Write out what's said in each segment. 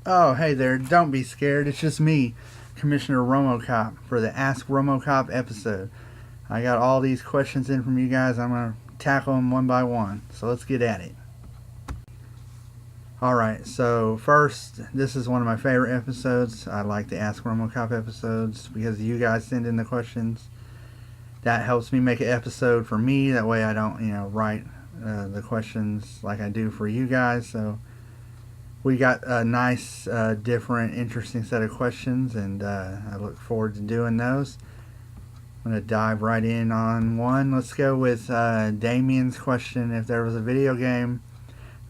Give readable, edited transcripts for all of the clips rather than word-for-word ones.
Oh, hey there, don't be scared. It's just me, Commissioner Romocop, for the Ask Romocop episode. I got all these questions in from you guys. I'm going to tackle them one by one. So let's get at it. Alright, so first, this is one of my favorite episodes. I like the Ask Romocop episodes because you guys send in the questions. That helps me make an episode for me. That way I don't, write the questions like I do for you guys. So we got a nice, different, interesting set of questions, and I look forward to doing those. I'm going to dive right in on one. Let's go with Damien's question. If there was a video game,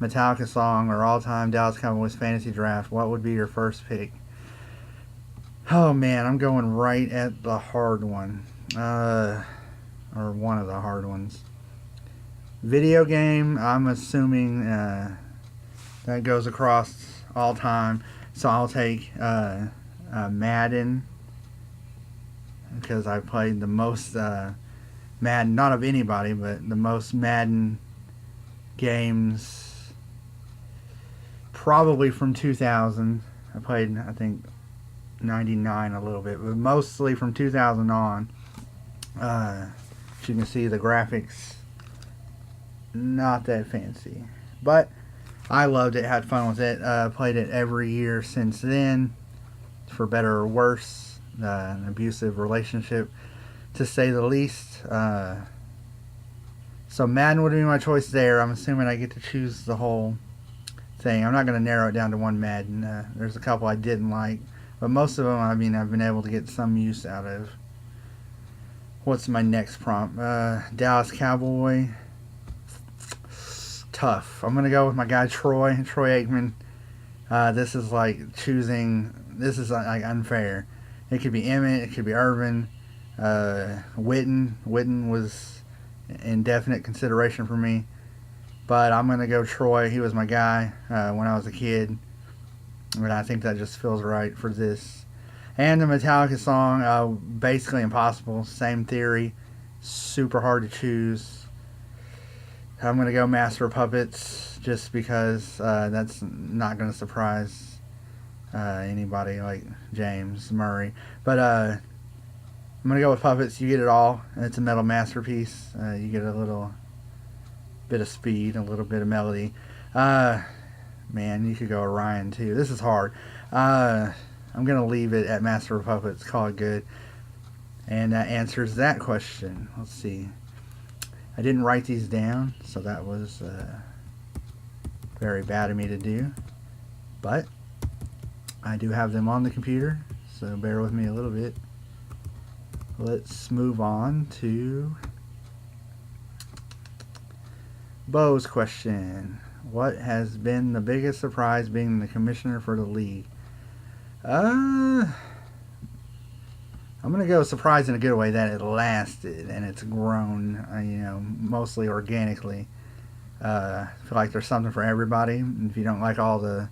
Metallica song, or all-time Dallas Cowboys fantasy draft, what would be your first pick? Oh man, I'm going right at the hard one. Or one of the hard ones. Video game, I'm assuming that goes across all time. So I'll take Madden, because I played the most Madden, not of anybody, but the most Madden games probably from 2000. I played, I think, 99 a little bit, but mostly from 2000 on. As you can see, the graphics, not that fancy. But I loved it, had fun with it, played it every year since then, for better or worse. An abusive relationship, to say the least. So Madden would be my choice there. I'm assuming I get to choose the whole thing. I'm not going to narrow it down to one Madden. There's a couple I didn't like, but most of them, I've been able to get some use out of. What's my next prompt? Dallas Cowboy. Tough. I'm going to go with my guy Troy Aikman. This is like choosing. This is like unfair. It could be Emmett. It could be Irvin. Witten. Witten was in definite consideration for me. But I'm going to go Troy. He was my guy when I was a kid. And I think that just feels right for this. And the Metallica song, Basically Impossible. Same theory. Super hard to choose. I'm going to go Master of Puppets, just because that's not going to surprise anybody like James Murray. But I'm going to go with Puppets. You get it all. It's a metal masterpiece. You get a little bit of speed, a little bit of melody. Man, you could go Orion too. This is hard. I'm going to leave it at Master of Puppets. Call it good. And that answers that question. Let's see. I didn't write these down, so that was very bad of me to do. But I do have them on the computer, so bear with me a little bit. Let's move on to Bo's question. What has been the biggest surprise being the commissioner for the league? I'm going to go surprise in a good way that it lasted and it's grown, mostly organically. I feel like there's something for everybody. If you don't like all the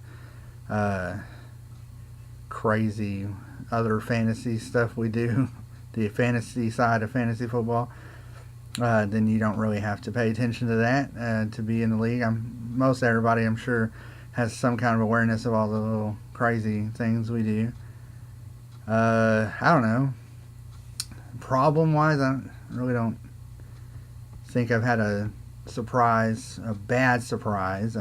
crazy other fantasy stuff we do, the fantasy side of fantasy football, then you don't really have to pay attention to that to be in the league. Most everybody, I'm sure, has some kind of awareness of all the little crazy things we do. I don't know. Problem-wise, I really don't think I've had a bad surprise.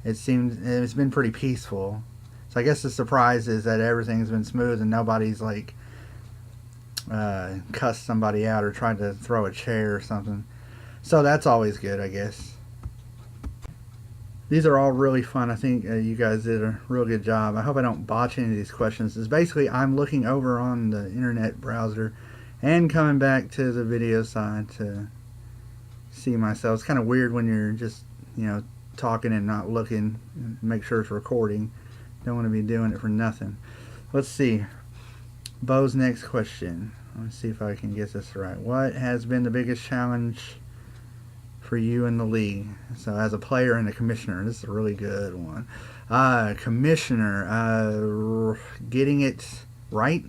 It's been pretty peaceful. So I guess the surprise is that everything's been smooth and nobody's like cussed somebody out or tried to throw a chair or something. So that's always good, I guess. These are all really fun. I think you guys did a real good job. I hope I don't botch any of these questions. It's basically I'm looking over on the internet browser and coming back to the video side to see myself. It's kind of weird when you're just, talking and not looking. Make sure it's recording. Don't want to be doing it for nothing. Let's see. Bo's next question. Let's see if I can get this right. What has been the biggest challenge for you in the league? So as a player and a commissioner, this is a really good one. Commissioner, getting it right,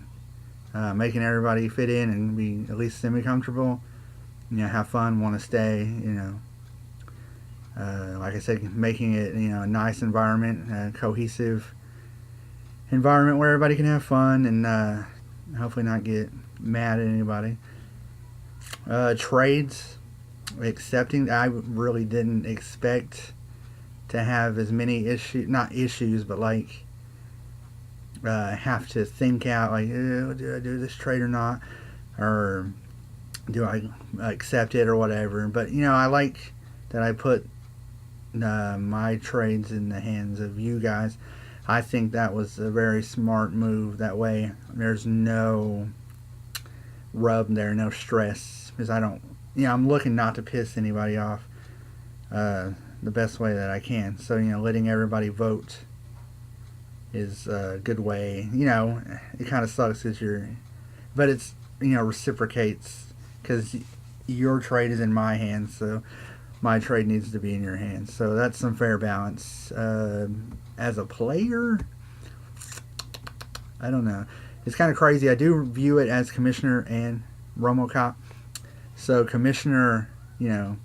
making everybody fit in and be at least semi-comfortable, have fun, want to stay, Like I said, making it, you know, a nice environment, a cohesive environment where everybody can have fun and hopefully not get mad at anybody. Trades, accepting. I really didn't expect to have as many issues, not issues, but like have to think out like, do I do this trade or not, or do I accept it or whatever. But you know, I like that I put my trades in the hands of you guys. I think that was a very smart move. That way, there's no rub there, no stress, because I don't. You know, I'm looking not to piss anybody off the best way that I can. So you know, letting everybody vote is a good way. You know, it kind of sucks because but it's, you know, reciprocates because your trade is in my hands, so my trade needs to be in your hands. So that's some fair balance. As a player, I don't know. It's kind of crazy. I do view it as Commissioner and Romocop. So Commissioner, you know,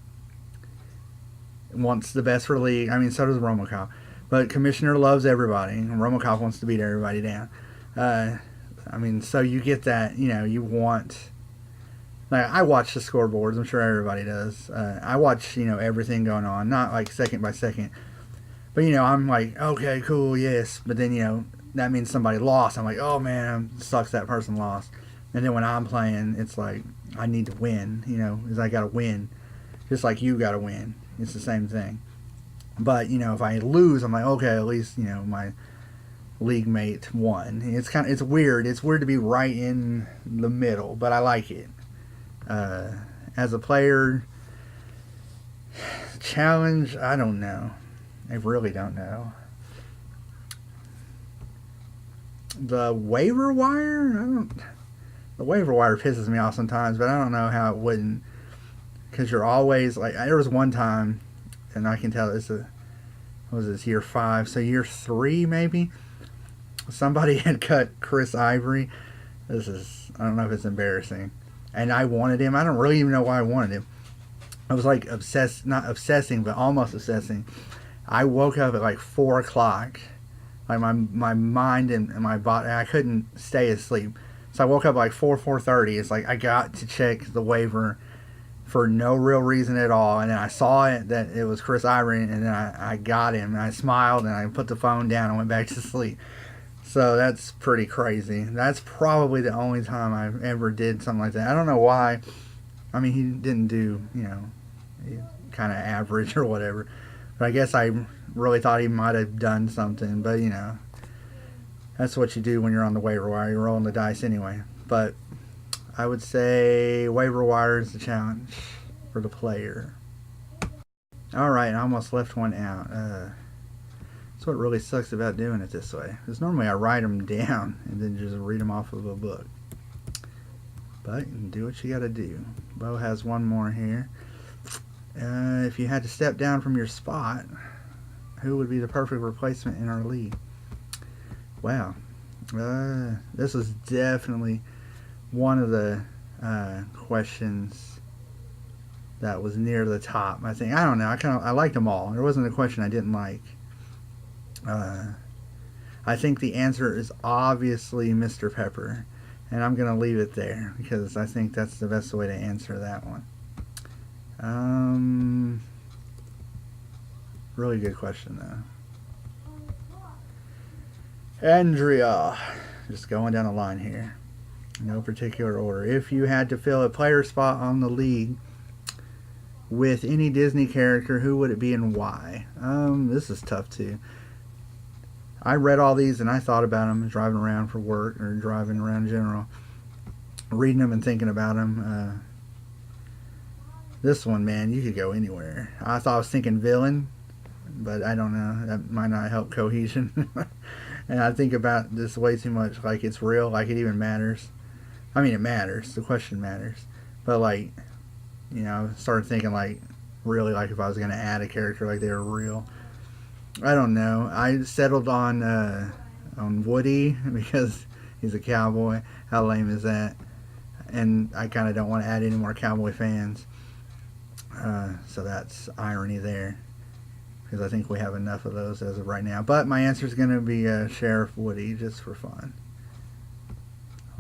wants the best for the league. I mean, so does Romocop. But Commissioner loves everybody, and Romocop wants to beat everybody down. I mean, so you get that, you know, you want. Like, I watch the scoreboards. I'm sure everybody does. I watch, you know, everything going on, not like second by second. But, you know, I'm like, okay, cool, yes. But then, you know, that means somebody lost. I'm like, oh, man, sucks that person lost. And then when I'm playing, it's like, I need to win, you know, because I got to win. Just like you got to win. It's the same thing. But, you know, if I lose, I'm like, okay, at least, you know, my league mate won. It's weird. It's weird to be right in the middle, but I like it. As a player, challenge, I don't know. I really don't know. The waiver wire, the waiver wire pisses me off sometimes, but I don't know how it wouldn't. Because you're always, like, there was one time, and I can tell what was this, year 5? So year 3, maybe? Somebody had cut Chris Ivory. I don't know if it's embarrassing. And I wanted him. I don't really even know why I wanted him. I was like not obsessing, but almost obsessing. I woke up at like 4 o'clock. Like my mind and my body, I couldn't stay asleep. So I woke up like 4:30. It's like I got to check the waiver for no real reason at all. And then I saw it that it was Chris Ivory, and then I got him. And I smiled, and I put the phone down and went back to sleep. So that's pretty crazy. That's probably the only time I ever did something like that. I don't know why. I mean, he didn't do, you know, kind of average or whatever. But I guess I really thought he might have done something. But, you know, that's what you do when you're on the waiver wire. You're rolling the dice anyway. But I would say waiver wire is the challenge for the player. All right, I almost left one out. That's what really sucks about doing it this way. Because normally I write them down and then just read them off of a book. But do what you got to do. Bo has one more here. If you had to step down from your spot, who would be the perfect replacement in our league? Wow. This is definitely one of the questions that was near the top. I think, I don't know, I liked them all. There wasn't a question I didn't like. I think the answer is obviously Mr. Pepper, and I'm going to leave it there because I think that's the best way to answer that one. Really good question though. Andrea, just going down the line here, no particular order. If you had to fill a player spot on the league with any Disney character, who would it be and why? This is tough too. I read all these and I thought about them driving around for work or driving around in general, reading them and thinking about them. This one, man, you could go anywhere. I thought I was thinking villain, but I don't know. That might not help cohesion. And I think about this way too much, like it's real, like it even matters. I mean, it matters. The question matters. But like, you know, I started thinking like, really, like if I was going to add a character like they were real. I don't know. I settled on Woody because he's a cowboy. How lame is that? And I kind of don't want to add any more cowboy fans. So that's irony there. because I think we have enough of those as of right now. But my answer is going to be Sheriff Woody, just for fun.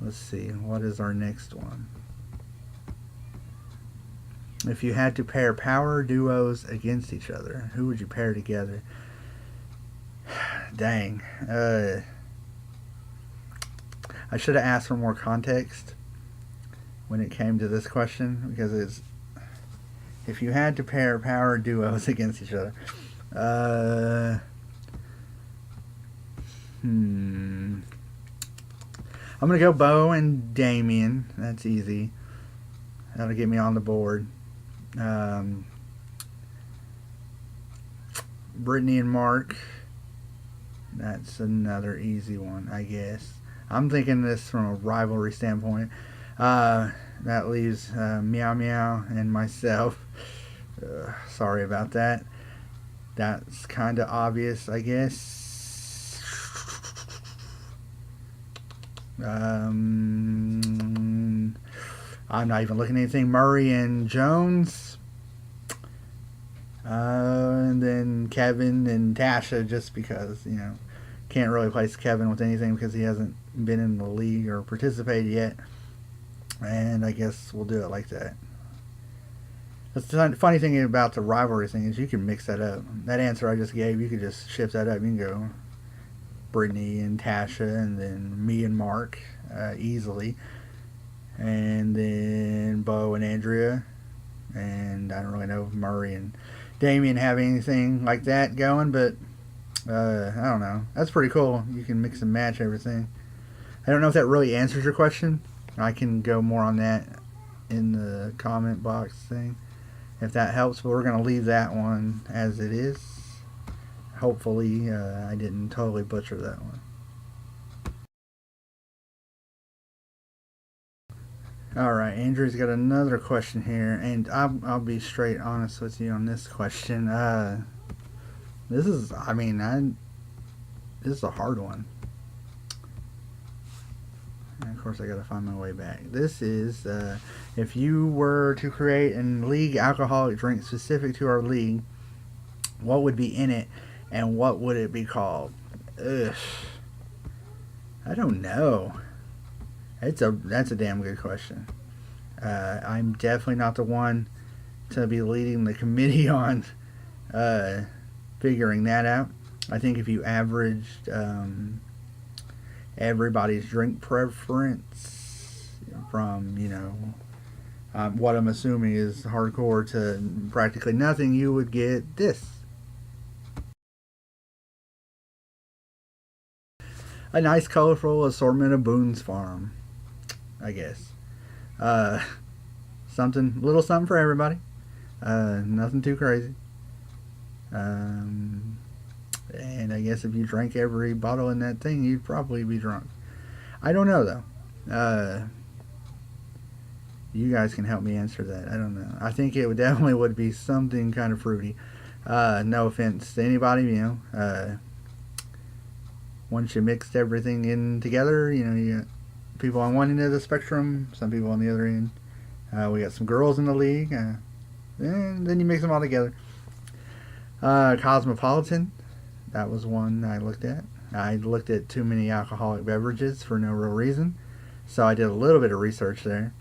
Let's see, what is our next one? If you had to pair power duos against each other, who would you pair together? Dang. I should have asked for more context when it came to this question, because it's, if you had to pair power duos against each other. I'm going to go Bo and Damien. That's easy. That'll get me on the board. Brittany and Mark. That's another easy one, I guess. I'm thinking this from a rivalry standpoint. That leaves Meow Meow and myself. Sorry about that. That's kind of obvious, I guess. I'm not even looking at anything. Murray and Jones. And then Kevin and Tasha, just because, you know, can't really place Kevin with anything because he hasn't been in the league or participated yet. And I guess we'll do it like that. The funny thing about the rivalry thing is you can mix that up. That answer I just gave, you could just shift that up. You can go Brittany and Tasha, and then me and Mark easily. And then Bo and Andrea. And I don't really know if Murray and Damien have anything like that going, but I don't know. That's pretty cool. You can mix and match everything. I don't know if that really answers your question. I can go more on that in the comment box thing if that helps, but we're going to leave that one as it is. Hopefully I didn't totally butcher that one. Alright, Andrew's got another question here, and I'll be straight honest with you on this question. This is, this is a hard one. And of course I gotta find my way back. This is, if you were to create a league alcoholic drink specific to our league, what would be in it, and what would it be called? Ugh. I don't know. That's a damn good question. I'm definitely not the one to be leading the committee on figuring that out. I think if you averaged everybody's drink preference from, you know, what I'm assuming is hardcore to practically nothing, you would get this. A nice colorful assortment of Boone's Farm, I guess. Little something for everybody. Nothing too crazy. And I guess if you drank every bottle in that thing, you'd probably be drunk. I don't know though. You guys can help me answer that. I don't know. I think it definitely would be something kind of fruity. No offense to anybody, you know. Once you mixed everything in together, you know, you got people on one end of the spectrum, some people on the other end. We got some girls in the league, and then you mix them all together. Cosmopolitan, that was one I looked at. I looked at too many alcoholic beverages for no real reason, so I did a little bit of research there.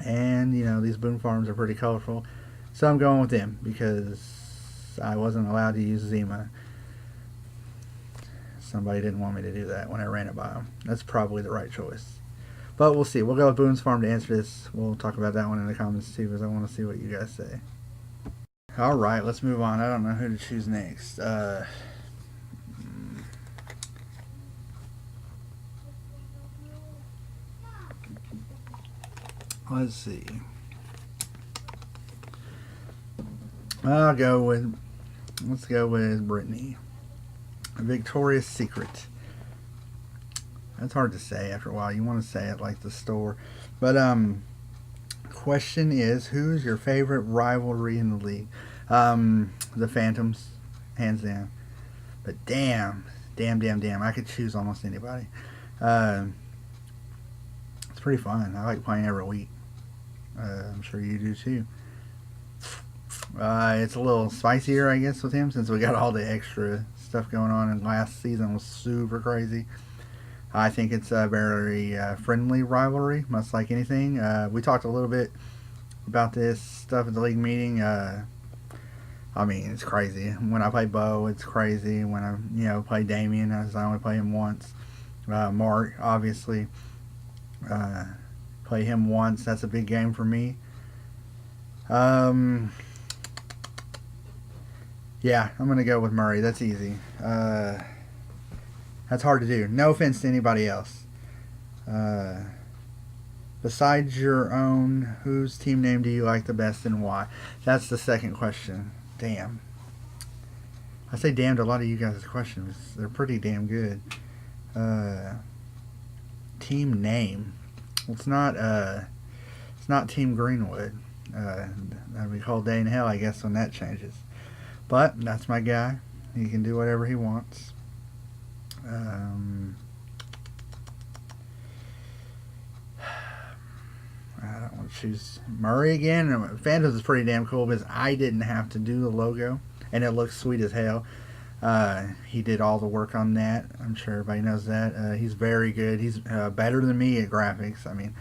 And, you know, these Boone Farms are pretty colorful, so I'm going with them because I wasn't allowed to use Zima. Somebody didn't want me to do that when I ran it by them. That's probably the right choice. But we'll see. We'll go with Boone's Farm to answer this. We'll talk about that one in the comments too, because I want to see what you guys say. Alright, let's move on. I don't know who to choose next. Let's see. Let's go with Brittany. Victoria's Secret. That's hard to say after a while. You want to say it like the store. But question is, who's your favorite rivalry in the league? The Phantoms, hands down. But damn, I could choose almost anybody. It's pretty fun. I like playing every week. I'm sure you do too. It's a little spicier, I guess, with him since we got all the extra stuff going on. And last season was super crazy. I think it's a very friendly rivalry, much like anything. We talked a little bit about this stuff at the league meeting. I mean, it's crazy. When I play Bo, it's crazy. When I, play Damien, I only play him once. Mark, obviously, play him once. That's a big game for me. Yeah, I'm gonna go with Murray. That's easy. That's hard to do. No offense to anybody else. Besides your own, whose team name do you like the best and why? That's the second question. Damn. I say damn to a lot of you guys' questions. They're pretty damn good. Team name. Well, it's not Team Greenwood. That'd be cold day in hell, I guess, when that changes. But that's my guy. He can do whatever he wants. I don't want to choose Murray again. Phantoms is pretty damn cool because I didn't have to do the logo, and it looks sweet as hell. He did all the work on that. I'm sure everybody knows that. He's very good. He's better than me at graphics. I mean,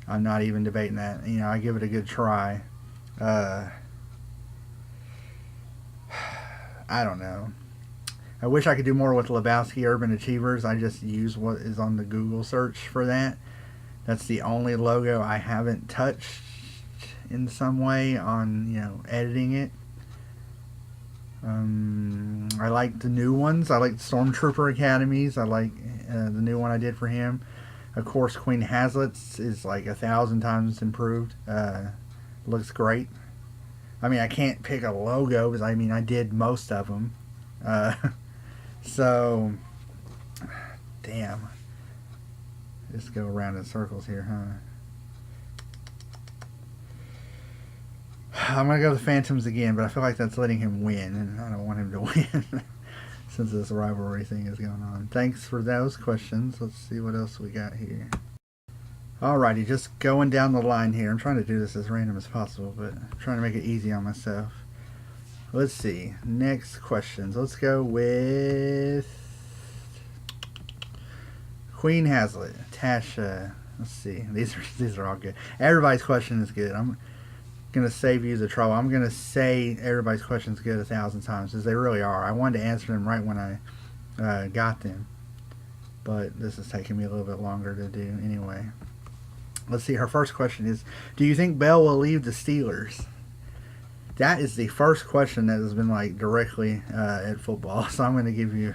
I'm not even debating that. I give it a good try. I don't know. I wish I could do more with Lebowski Urban Achievers. I just use what is on the Google search for that. That's the only logo I haven't touched in some way on, editing it. I like the new ones. I like Stormtrooper Academies. I like the new one I did for him. Of course, Queen Hazlitt's is like 1,000 times improved. Looks great. I mean, I can't pick a logo because I did most of them. So, damn. Just go around in circles here, huh? I'm going to go with Phantoms again, but I feel like that's letting him win, and I don't want him to win since this rivalry thing is going on. Thanks for those questions. Let's see what else we got here. Alrighty, just going down the line here. I'm trying to do this as random as possible, but I'm trying to make it easy on myself. Let's see. Next questions. Let's go with Queen Hazlitt. Tasha. Let's see. These are all good. Everybody's question is good. I'm gonna save you the trouble. I'm gonna say everybody's questions good 1,000 times because they really are. I wanted to answer them right when I got them, but this is taking me a little bit longer to do anyway. Let's see. Her first question is: do you think Bell will leave the Steelers? That is the first question that has been directly at football. So I'm going to give you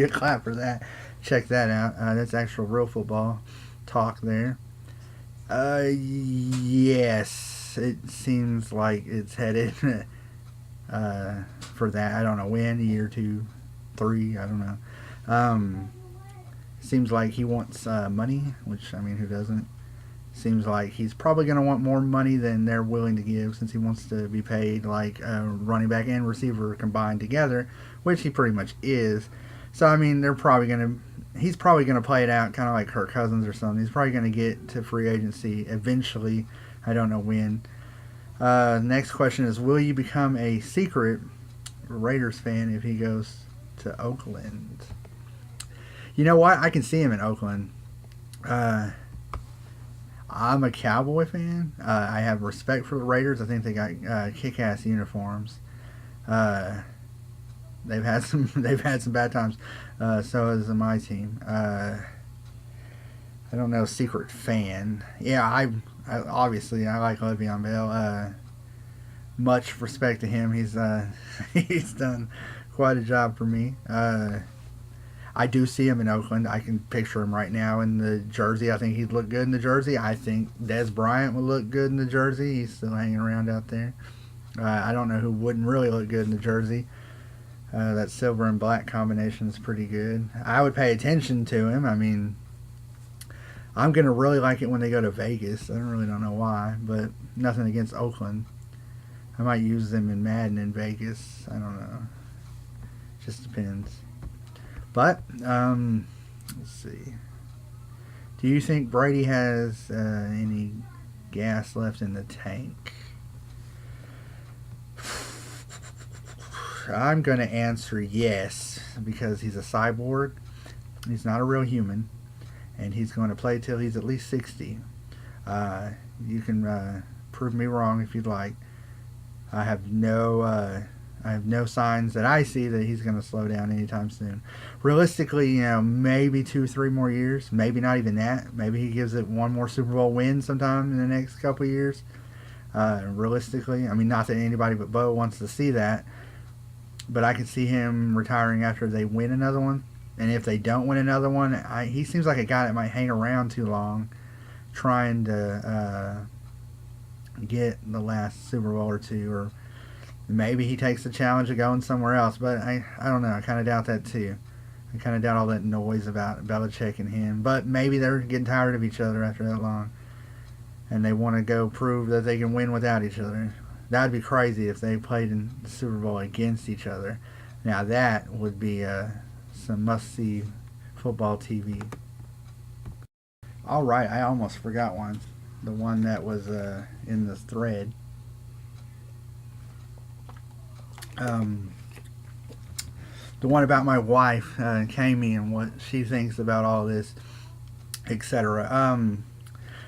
a clap for that. Check that out. That's actual real football talk there. Yes, it seems like it's headed for that. I don't know when, year 2, 3. I don't know. Seems like he wants money, which who doesn't? Seems like he's probably going to want more money than they're willing to give since he wants to be paid like running back and receiver combined together, which he pretty much is. So, they're probably going to... He's probably going to play it out kind of like Kirk Cousins or something. He's probably going to get to free agency eventually. I don't know when. Next question is, will you become a secret Raiders fan if he goes to Oakland? You know what? I can see him in Oakland. I'm a Cowboy fan. I have respect for the Raiders. I think they got kick-ass uniforms. They've had some bad times. So has my team. I don't know, secret fan. Yeah, I obviously I like Le'Veon Bell. Much respect to him. He's he's done quite a job for me. I do see him in Oakland. I can picture him right now in the jersey. I think he'd look good in the jersey. I think Dez Bryant would look good in the jersey. He's still hanging around out there. I don't know who wouldn't really look good in the jersey. That silver and black combination is pretty good. I would pay attention to him. I'm going to really like it when they go to Vegas. I really don't know why, but nothing against Oakland. I might use them in Madden in Vegas. I don't know. Just depends. But, let's see. Do you think Brady has any gas left in the tank? I'm going to answer yes, because he's a cyborg. He's not a real human, and he's going to play till he's at least 60. You can prove me wrong if you'd like. I have no signs that I see that he's going to slow down anytime soon. Realistically, maybe 2-3 more years, maybe not even that. Maybe he gives it one more Super Bowl win sometime in the next couple of years. Realistically, I mean, not that anybody but Bo wants to see that, but I could see him retiring after they win another one. And if they don't win another one, he seems like a guy that might hang around too long, trying to get the last Super Bowl or two, or maybe he takes the challenge of going somewhere else. But I don't know. I kind of doubt that too. I kind of doubt all that noise about Belichick and him. But maybe they're getting tired of each other after that long, and they want to go prove that they can win without each other. That'd be crazy if they played in the Super Bowl against each other. Now that would be some must-see football TV. All right, I almost forgot one. The one that was in the thread. The one about my wife, Kami, and what she thinks about all this, etc.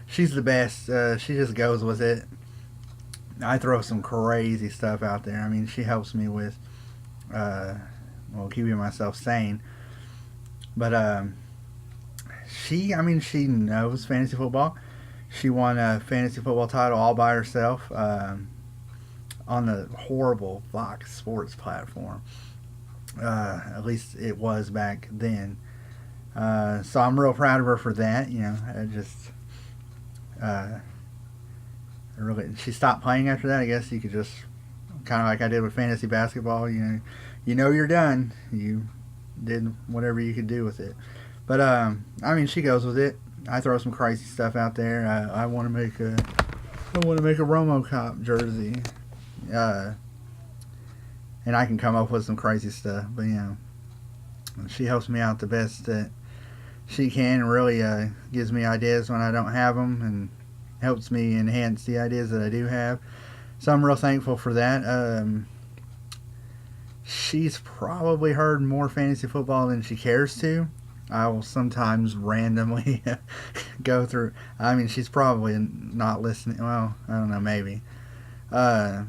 She's the best. She just goes with it. I throw some crazy stuff out there. I mean, she helps me with, keeping myself sane. But she knows fantasy football. She won a fantasy football title all by herself on the horrible Fox Sports platform. At least it was back then. So I'm real proud of her for that. She stopped playing after that. I guess you could just, kind of like I did with fantasy basketball. You're done. You did whatever you could do with it. But she goes with it. I throw some crazy stuff out there. I want to make a Romocop jersey, and I can come up with some crazy stuff. But she helps me out the best that she can. And really gives me ideas when I don't have them, and helps me enhance the ideas that I do have. So I'm real thankful for that. She's probably heard more fantasy football than she cares to. I will sometimes randomly go through. She's probably not listening. Well, I don't know, maybe. I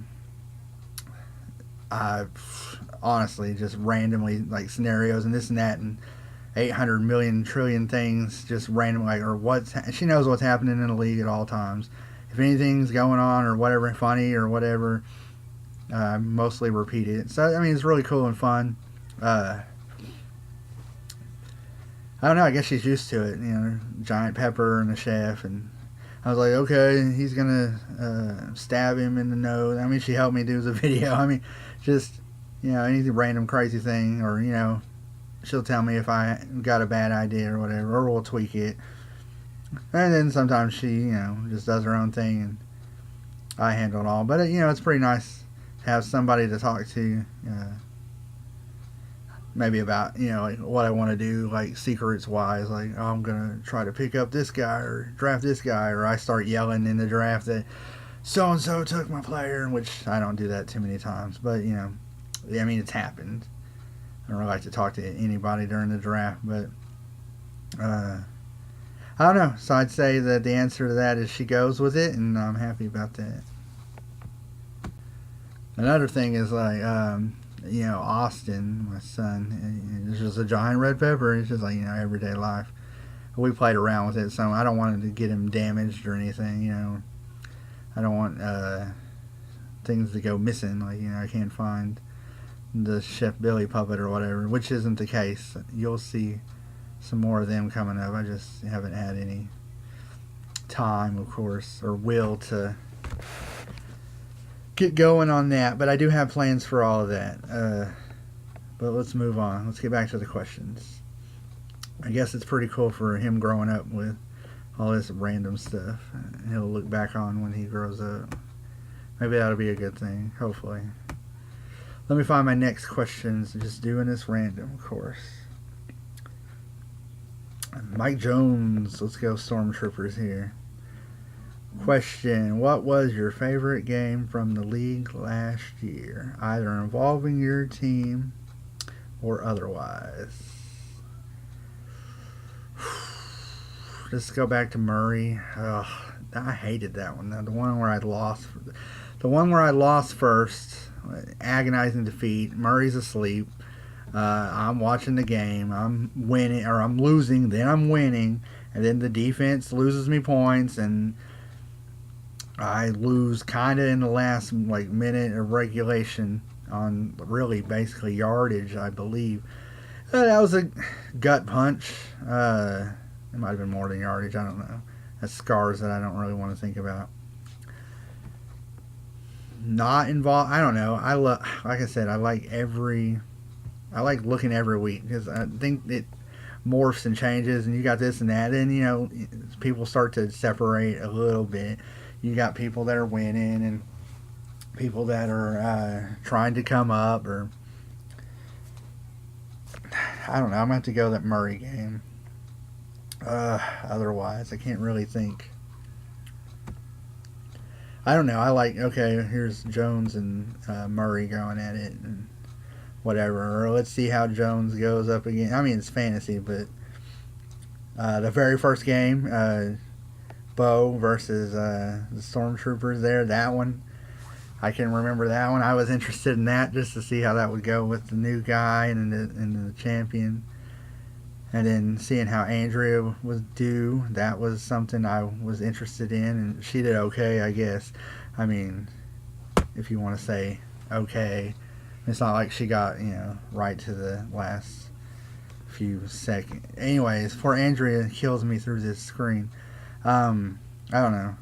honestly just randomly, like, scenarios and this and that and 800 million trillion things just randomly, she knows what's happening in the league at all times. If anything's going on or whatever, funny or whatever, I mostly repeat it. So, it's really cool and fun. I don't know, I guess she's used to it, Giant Pepper and the chef, and I was like, okay, he's gonna stab him in the nose. She helped me do the video. Just, any random crazy thing, or, she'll tell me if I got a bad idea or whatever, or we'll tweak it. And then sometimes she, just does her own thing, and I handle it all. But, it's pretty nice to have somebody to talk to, maybe about, what I want to do, like secrets wise, like, oh, I'm going to try to pick up this guy or draft this guy, or I start yelling in the draft that so-and-so took my player, which I don't do that too many times, but, it's happened. I don't really like to talk to anybody during the draft, but, I don't know. So I'd say that the answer to that is she goes with it, and I'm happy about that. Another thing is, like, Austin, my son, is just a giant red pepper. It's just like, everyday life. We played around with it, so I don't want it to get him damaged or anything, I don't want things to go missing. Like, I can't find the Chef Billy puppet or whatever, which isn't the case. You'll see some more of them coming up. I just haven't had any time, of course, or will to get going on that, but I do have plans for all of that. But let's move on. Let's get back to the questions. I guess it's pretty cool for him growing up with all this random stuff. He'll look back on when he grows up. Maybe that'll be a good thing, hopefully. Let me find my next questions. Just doing this random, of course. Mike Jones, let's go Stormtroopers here. Question: what was your favorite game from the league last year, either involving your team or otherwise? Let's go back to Murray. Ugh, I hated that one. The one where I lost. The one where I lost first. Agonizing defeat. Murray's asleep. I'm watching the game. I'm winning or I'm losing. Then I'm winning, and then the defense loses me points, and I lose kind of in the last minute of regulation on really basically yardage, I believe. That was a gut punch. It might have been more than yardage. I don't know. That's scars that I don't really want to think about. Not involved. I don't know. Like I said, I like looking every week because I think it morphs and changes, and you got this and that, and people start to separate a little bit. You got people that are winning and people that are trying to come up, or I don't know. I'm gonna have to go that Murray game. Otherwise, I can't really think. I don't know. I like, okay, here's Jones and Murray going at it and whatever. Or let's see how Jones goes up again. I mean, it's fantasy, but the very first game, Bo versus the Stormtroopers there, that one, I can remember that one. I was interested in that just to see how that would go with the new guy and the champion. And then seeing how Andrea was due, that was something I was interested in, and she did okay, I guess. I mean, if you want to say okay, it's not like she got, right to the last few seconds. Anyways, poor Andrea kills me through this screen. I don't know.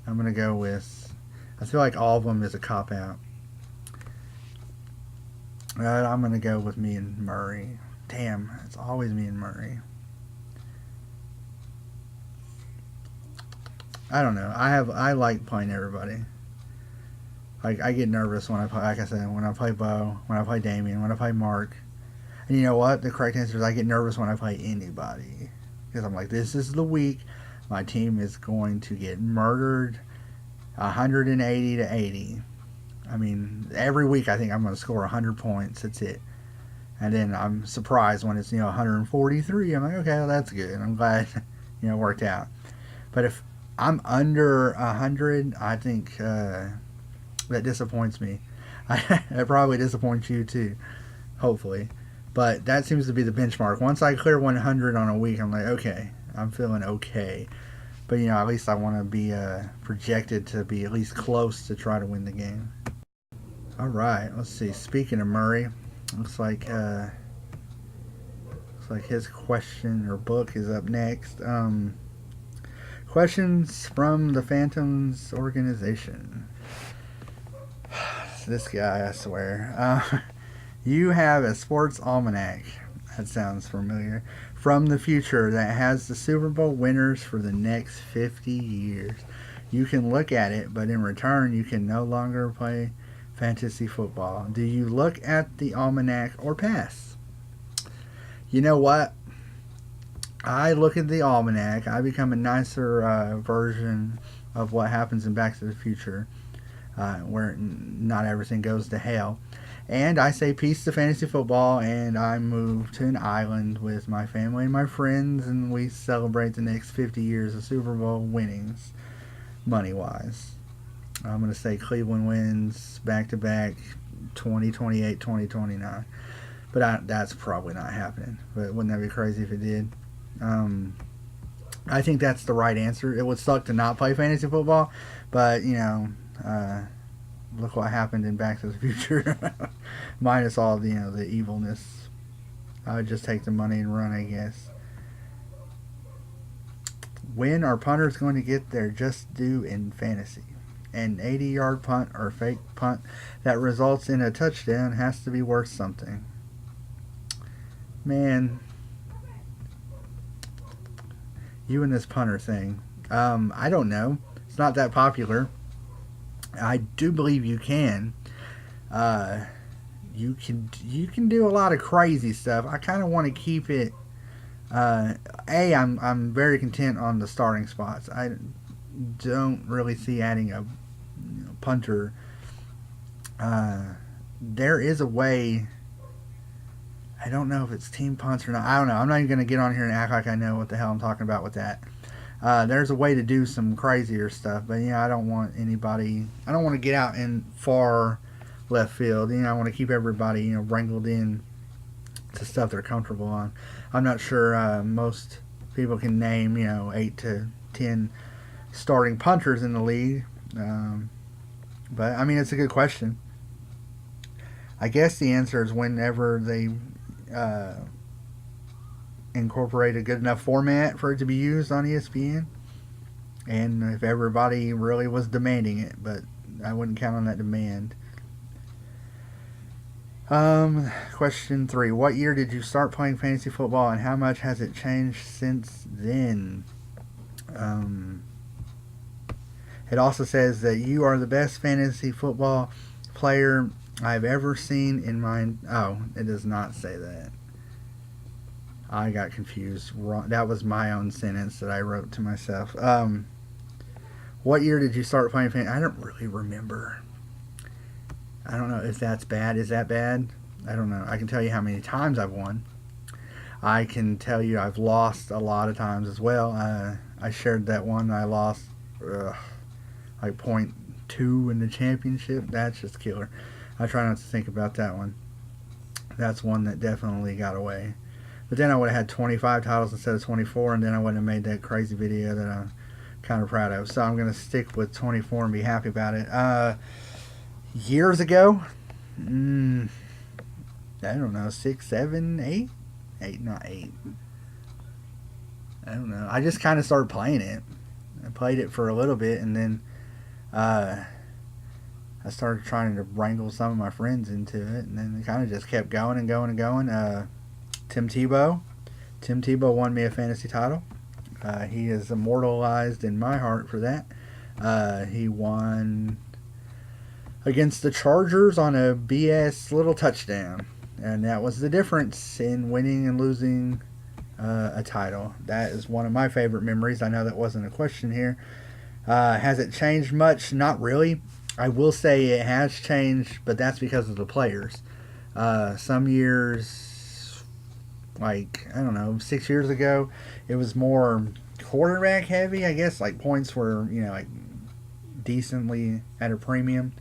I'm going to go with, I feel like all of them is a cop-out. I'm going to go with me and Murray. Damn, it's always me and Murray. I don't know. I like playing everybody. Like, I get nervous when I play, like I said, when I play Bo, when I play Damien, when I play Mark. And you know what? The correct answer is I get nervous when I play anybody. Because I'm like, this is the week my team is going to get murdered 180 to 80. I mean, every week I think I'm going to score 100 points. That's it. And then I'm surprised when it's 143. I'm like, okay, well, that's good. I'm glad it worked out. But if I'm under 100, I think that disappoints me. It probably disappoints you too, hopefully. But that seems to be the benchmark. Once I clear 100 on a week, I'm like, okay, I'm feeling okay. But at least I want to be projected to be at least close to try to win the game. All right, let's see. Speaking of Murray. Looks like his question or book is up next. Questions from the Phantoms organization. This guy, I swear. You have a sports almanac. That sounds familiar. From the future that has the Super Bowl winners for the next 50 years. You can look at it, but in return, you can no longer play fantasy football. Do you look at the almanac or pass? You know what? I look at the almanac. I become a nicer version of what happens in Back to the Future, where not everything goes to hell. And I say peace to fantasy football, and I move to an island with my family and my friends, and we celebrate the next 50 years of Super Bowl winnings, money-wise. I'm going to say Cleveland wins back-to-back 2028, 2029. But that's probably not happening. But wouldn't that be crazy if it did? I think that's the right answer. It would suck to not play fantasy football. But, look what happened in Back to the Future. Minus all the evilness. I would just take the money and run, I guess. When are punters going to get their just due in fantasy? An 80-yard punt or fake punt that results in a touchdown has to be worth something. Man, you and this punter thing. I don't know. It's not that popular. I do believe you can. You can do a lot of crazy stuff. I kind of want to keep it. I'm very content on the starting spots. don't really see adding a punter. There is a way. I don't know if it's team punts or not. I don't know. I'm not even going to get on here and act like I know what the hell I'm talking about with that. There's a way to do some crazier stuff, but I don't want anybody. I don't want to get out in far left field. I want to keep everybody wrangled in to stuff they're comfortable on. I'm not sure most people can name 8 to 10 starting punters in the league, but I mean it's a good question. I guess the answer is whenever they incorporate a good enough format for it to be used on ESPN, and if everybody really was demanding it, but I wouldn't count on that demand. Question 3. What year did you start playing fantasy football, and how much has it changed since then? It also says that you are the best fantasy football player I've ever seen in my... Oh, it does not say that. I got confused. Wrong. That was my own sentence that I wrote to myself. What year did you start playing fantasy? I don't really remember. I don't know if that's bad. Is that bad? I don't know. I can tell you how many times I've won. I can tell you I've lost a lot of times as well. I shared that one I lost like .2 in the championship. That's just killer. I try not to think about that one. That's one that definitely got away. But then I would have had 25 titles instead of 24, and then I wouldn't have made that crazy video that I'm kind of proud of. So I'm going to stick with 24 and be happy about it. Years ago, I don't know, 6, 7, 8? 8, not 8. I don't know. I just kind of started playing it. I played it for a little bit, and then I started trying to wrangle some of my friends into it, and then it kind of just kept going and going and going. Tim Tebow won me a fantasy title. He is immortalized in my heart for that. He won against the Chargers on a BS little touchdown, and that was the difference in winning and losing a title. That is one of my favorite memories. I know that wasn't a question here. Has it changed much? Not really. I will say it has changed, but that's because of the players. Some years, like, I don't know, 6 years ago, it was more quarterback heavy, I guess. Like, points were, like, decently at a premium.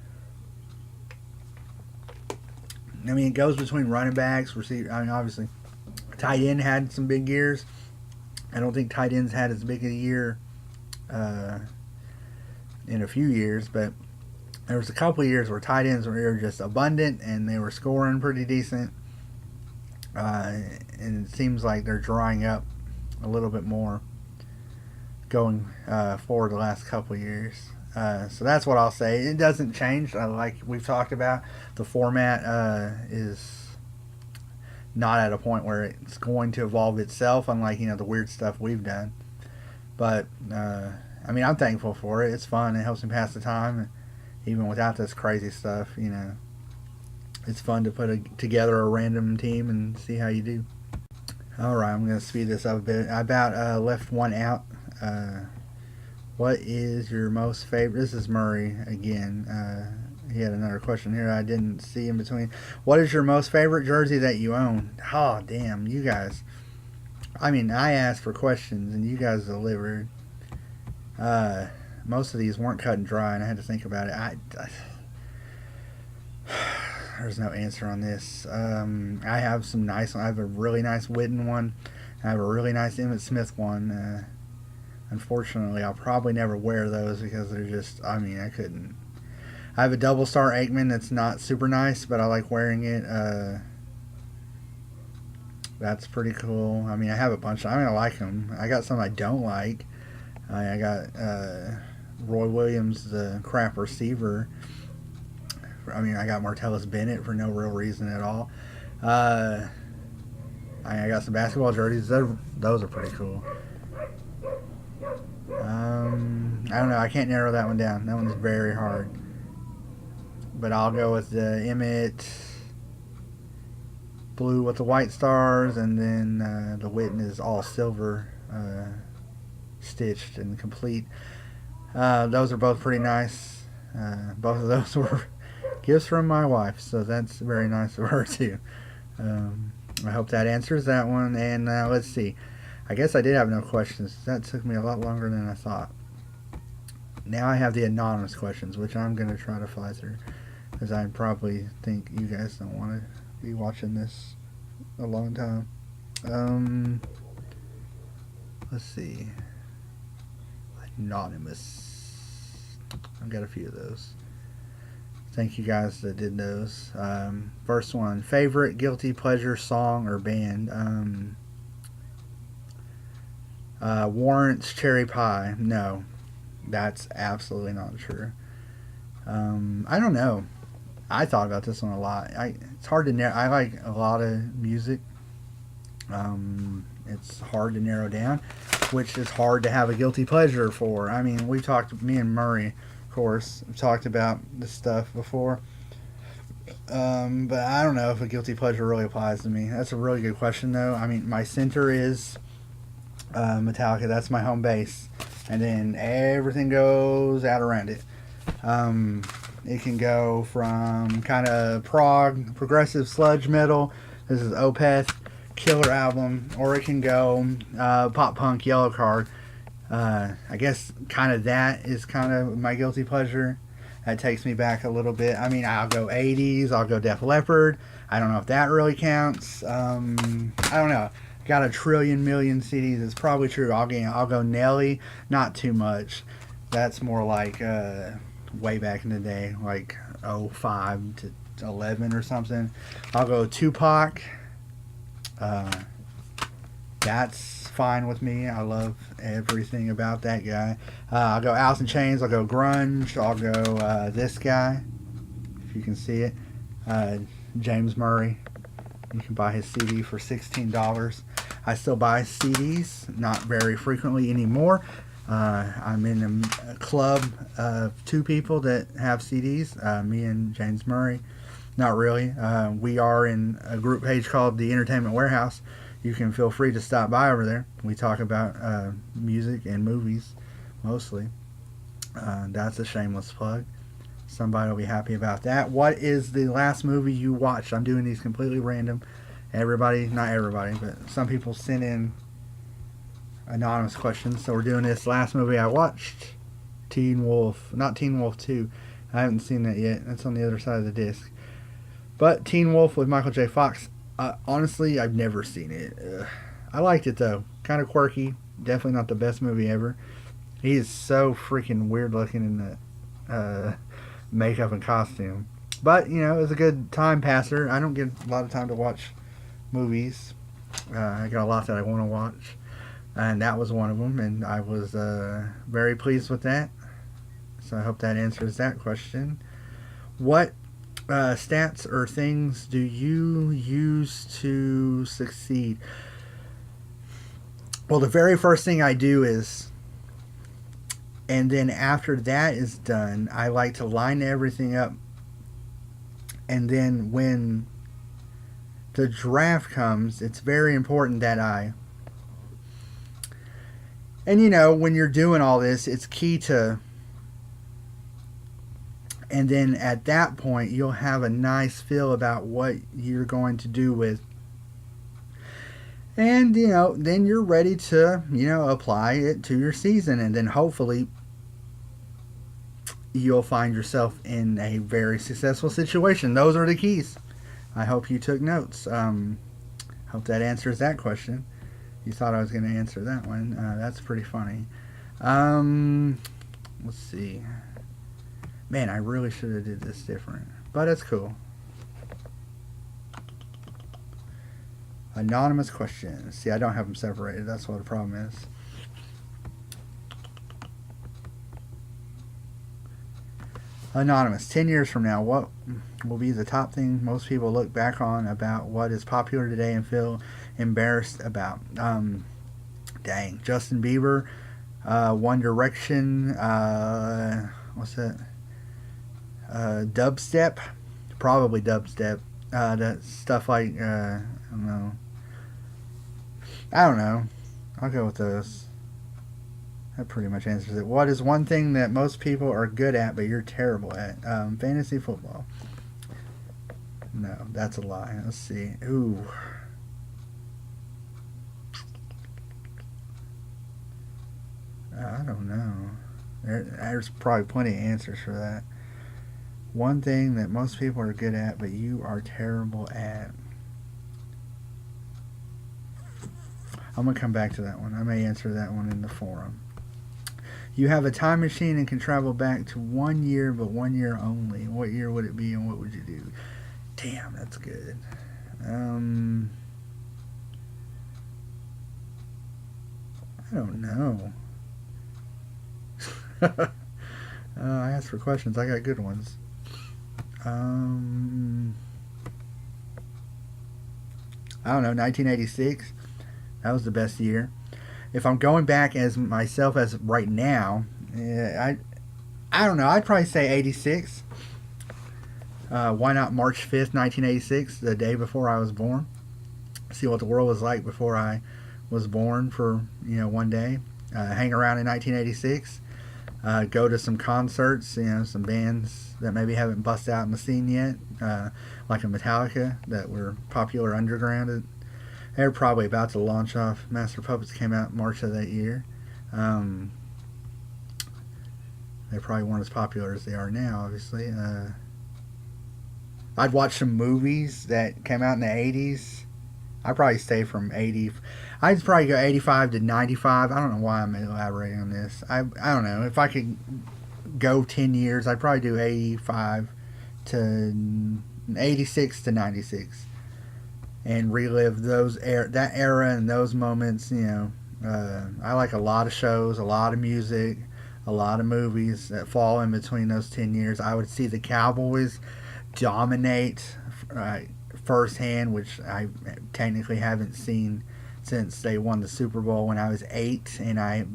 I mean, it goes between running backs, receivers. I mean, obviously, tight end had some big years. I don't think tight ends had as big a year in a few years, but there was a couple of years where tight ends were just abundant and they were scoring pretty decent. And it seems like they're drying up a little bit more going forward the last couple of years. So that's what I'll say. It doesn't change. Like we've talked about, the format is not at a point where it's going to evolve itself, unlike the weird stuff we've done. But I mean, I'm thankful for it. It's fun. It helps me pass the time, even without this crazy stuff. It's fun to put together a random team and see how you do. All right, I'm going to speed this up a bit. I about left one out. What is your most favorite? This is Murray again. He had another question here I didn't see in between. What is your most favorite jersey that you own? Oh, damn, you guys. I mean, I asked for questions and you guys delivered. Most of these weren't cut and dry, and I had to think about it. There's no answer on this. I have some nice ones. I have a really nice Witten one. I have a really nice Emmitt Smith one. Unfortunately, I'll probably never wear those because they're just, I mean, I couldn't. I have a double star Aikman that's not super nice, but I like wearing it. That's pretty cool. I mean, I have a bunch. I like them. I got some I don't like. I got Roy Williams, the crap receiver. I mean, I got Martellus Bennett for no real reason at all. I got some basketball jerseys. Those are pretty cool. I don't know. I can't narrow that one down. That one's very hard. But I'll go with the Emmett blue with the white stars, and then the Witten is all silver, stitched and complete. Those are both pretty nice. Both of those were gifts from my wife, so that's very nice of her too. Um, I hope that answers that one. And let's see. I guess I did have no questions. That took me a lot longer than I thought. Now I have the anonymous questions, which I'm going to try to fly through, because I probably think you guys don't want to be watching this a long time. Let's see. Anonymous. I've got a few of those. Thank you guys that did those. First one, favorite guilty pleasure song or band? Warrant's Cherry Pie. No, that's absolutely not true. I don't know. I thought about this one a lot. It's hard to narrow. I like a lot of music. It's hard to narrow down, which is hard to have a guilty pleasure for. I mean, me and Murray, of course, have talked about this stuff before. But I don't know if a guilty pleasure really applies to me. That's a really good question, though. I mean, my center is Metallica. That's my home base. And then everything goes out around it. It can go from kind of progressive sludge metal. This is Opeth, killer album. Or it can go pop punk, Yellow Card. I guess kind of that is kind of my guilty pleasure. That takes me back a little bit. I mean, I'll go 80s. I'll go Def Leppard. I don't know if that really counts. I don't know. Got a trillion million CDs. It's probably true. I'll go Nelly. Not too much. That's more like way back in the day, like 05 to 11 or something. I'll go Tupac. That's fine with me. I love everything about that guy. I'll go Alice in Chains. I'll go grunge. I'll go this guy, if you can see it. James Murray. You can buy his CD for $16. I still buy CDs, not very frequently anymore. I'm in a club of two people that have CDs, me and James Murray. Not really. We are in a group page called The Entertainment Warehouse. You can feel free to stop by over there. We talk about music and movies, mostly. That's a shameless plug. Somebody will be happy about that. What is the last movie you watched? I'm doing these completely random. Not everybody, but some people send in anonymous questions. So we're doing this last movie I watched. Teen Wolf. Not Teen Wolf 2. I haven't seen that yet. That's on the other side of the disc. But Teen Wolf with Michael J. Fox. Honestly, I've never seen it. I liked it, though. Kind of quirky. Definitely not the best movie ever. He is so freaking weird looking in that makeup and costume. But, it was a good time passer. I don't get a lot of time to watch movies. I got a lot that I want to watch. And that was one of them. And I was very pleased with that. So I hope that answers that question. What stats or things do you use to succeed? Well, the very first thing I do is, and then after that is done, I like to line everything up. And then when the draft comes, it's very important that when you're doing all this, it's key to, and then at that point, you'll have a nice feel about what you're going to do with. And, then you're ready to, apply it to your season. And then hopefully you'll find yourself in a very successful situation. Those are the keys. I hope you took notes. Hope that answers that question. You thought I was going to answer that one. That's pretty funny. Let's see. Man, I really should have did this different. But it's cool. Anonymous questions. See, I don't have them separated. That's what the problem is. Anonymous. 10 years from now, what will be the top thing most people look back on about what is popular today and feel embarrassed about? Dang. Justin Bieber. One Direction. What's that? Dubstep. Probably dubstep. That stuff like, I don't know. I'll go with those. That pretty much answers it. What is one thing that most people are good at but you're terrible at? Fantasy football. No, that's a lie. Let's see. Ooh. I don't know. There's probably plenty of answers for that. One thing that most people are good at but you are terrible at. I'm going to come back to that one. I may answer that one in the forum. You have a time machine and can travel back to 1 year, but 1 year only. What year would it be and what would you do? Damn, that's good. I don't know. I asked for questions. I got good ones. I don't know, 1986. That was the best year. If I'm going back as myself as right now, I don't know. I'd probably say 86. Why not March 5th, 1986, the day before I was born? See what the world was like before I was born for, one day. Hang around in 1986. Go to some concerts, some bands that maybe haven't busted out in the scene yet, like a Metallica that were popular underground. They were probably about to launch off. Master Puppets came out March of that year. They probably weren't as popular as they are now, obviously. I'd watch some movies that came out in the 80s. I'd probably stay from 80. I'd probably go 85 to 95. I don't know why I'm elaborating on this. I don't know. If I could go 10 years, I'd probably do 85 to 86 to 96. And relive that era and those moments. I like a lot of shows, a lot of music, a lot of movies that fall in between those 10 years. I would see the Cowboys dominate firsthand, which I technically haven't seen since they won the Super Bowl when I was 8, and I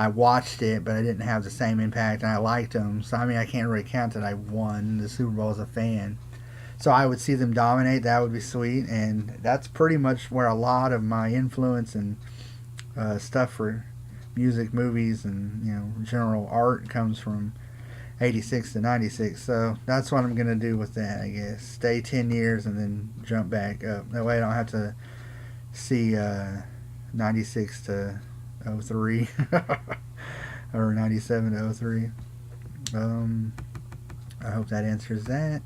watched it, but I didn't have the same impact, and I liked them. So I can't really count that I won the Super Bowl as a fan. So I would see them dominate. That would be sweet. And that's pretty much where a lot of my influence and stuff for music, movies, and general art comes from 86 to 96. So that's what I'm going to do with that, I guess. Stay 10 years and then jump back up. That way I don't have to see 96 to 03 or 97 to 03. I hope that answers that.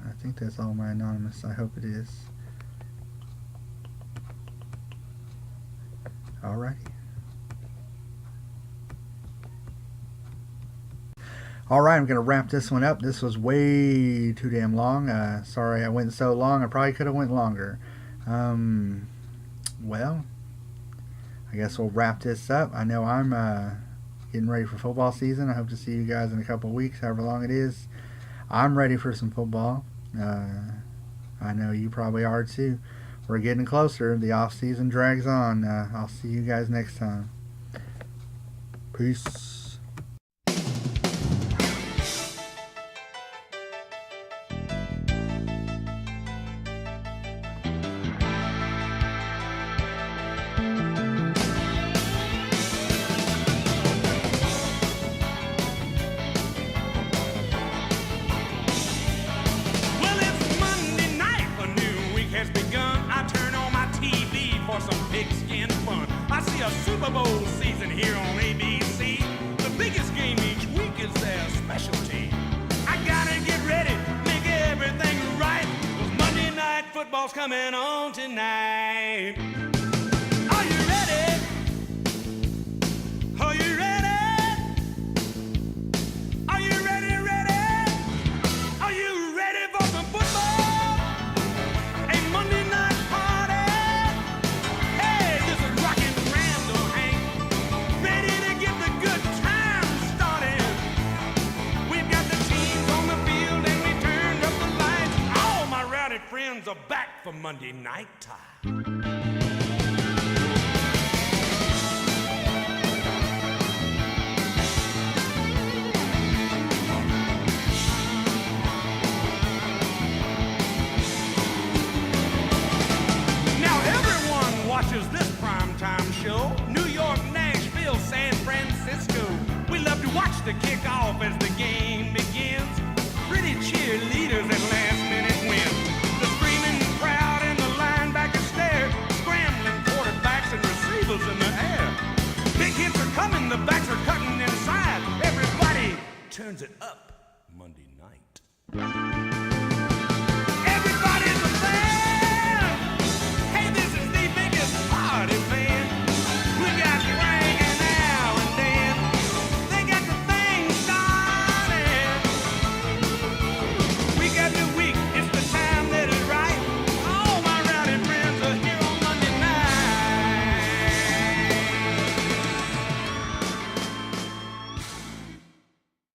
I think that's all my anonymous. I hope it is. Alrighty. Alright, I'm going to wrap this one up. This was way too damn long. Sorry I went so long. I probably could have went longer. Well, I guess we'll wrap this up. I know I'm getting ready for football season. I hope to see you guys in a couple of weeks, however long it is. I'm ready for some football. I know you probably are too. We're getting closer. The off season drags on. I'll see you guys next time. Peace. Some pigskin fun. I see a Super Bowl season here on ABC. The biggest game each week is their specialty. I gotta get ready, make everything right, 'cause Monday Night Football's coming on tonight. Are you ready? Are you ready? Are you ready, ready? Are you ready for some football? A Monday night party? Hey, this is Rockin' Randall Hank, ready to get the good times started. We've got the teams on the field and we turned up the lights. All my rowdy friends are back for Monday night time. turns it up Monday night.